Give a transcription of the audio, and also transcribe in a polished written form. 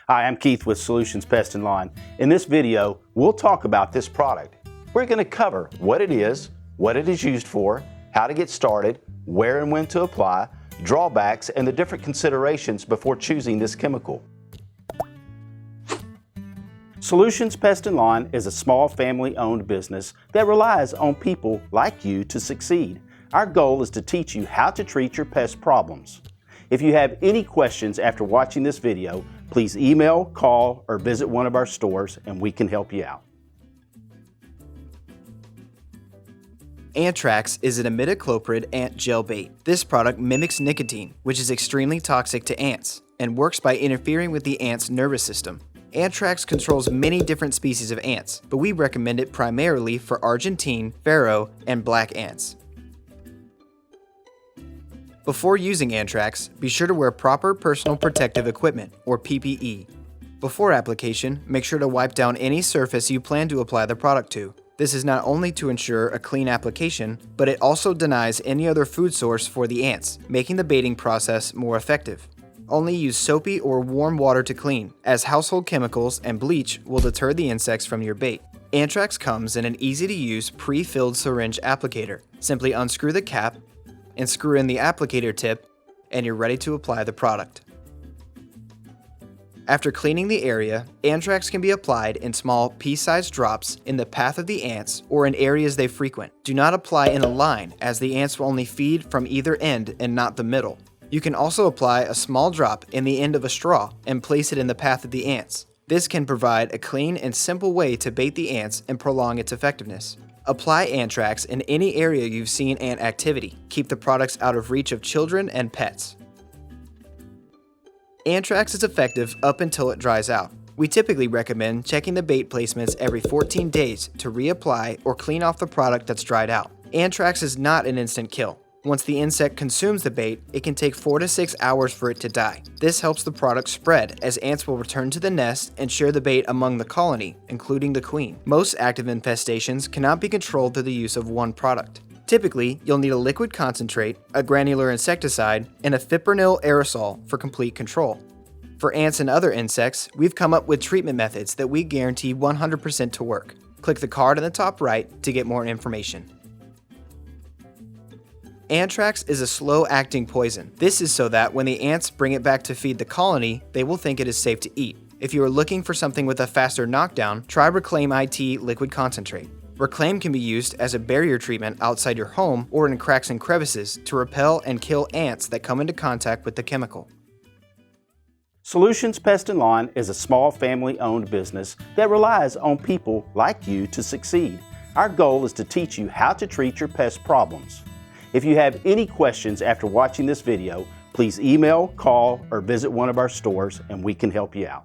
Hi, I'm Keith with Solutions Pest and Lawn. In this video, we'll talk about this product. We're going to cover what it is used for, how to get started, where and when to apply, drawbacks, and the different considerations before choosing this chemical. Solutions Pest and Lawn is a small family-owned business that relies on people like you to succeed. Our goal is to teach you how to treat your pest problems. If you have any questions after watching this video, please email, call, or visit one of our stores and we can help you out. Ant-Trax is an imidacloprid ant gel bait. This product mimics nicotine, which is extremely toxic to ants, and works by interfering with the ant's nervous system. Ant-Trax controls many different species of ants, but we recommend it primarily for Argentine, Pharaoh, and black ants. Before using Ant-Trax, be sure to wear proper personal protective equipment, or PPE. Before application, make sure to wipe down any surface you plan to apply the product to. This is not only to ensure a clean application, but it also denies any other food source for the ants, making the baiting process more effective. Only use soapy or warm water to clean, as household chemicals and bleach will deter the insects from your bait. Ant-Trax comes in an easy-to-use pre-filled syringe applicator. Simply unscrew the cap and screw in the applicator tip, and you're ready to apply the product. After cleaning the area, Ant-Trax can be applied in small pea-sized drops in the path of the ants or in areas they frequent. Do not apply in a line, as the ants will only feed from either end and not the middle. You can also apply a small drop in the end of a straw and place it in the path of the ants. This can provide a clean and simple way to bait the ants and prolong its effectiveness. Apply Ant-Trax in any area you've seen ant activity. Keep the products out of reach of children and pets. Ant-Trax is effective up until it dries out. We typically recommend checking the bait placements every 14 days to reapply or clean off the product that's dried out. Ant-Trax is not an instant kill. Once the insect consumes the bait, it can take 4 to 6 hours for it to die. This helps the product spread, as ants will return to the nest and share the bait among the colony, including the queen. Most active infestations cannot be controlled through the use of one product. Typically, you'll need a liquid concentrate, a granular insecticide, and a fipronil aerosol for complete control. For ants and other insects, we've come up with treatment methods that we guarantee 100% to work. Click the card in the top right to get more information. Ant-Trax is a slow-acting poison. This is so that when the ants bring it back to feed the colony, they will think it is safe to eat. If you are looking for something with a faster knockdown, try Reclaim IT Liquid Concentrate. Reclaim can be used as a barrier treatment outside your home or in cracks and crevices to repel and kill ants that come into contact with the chemical. Solutions Pest and Lawn is a small family-owned business that relies on people like you to succeed. Our goal is to teach you how to treat your pest problems. If you have any questions after watching this video, please email, call, or visit one of our stores and we can help you out.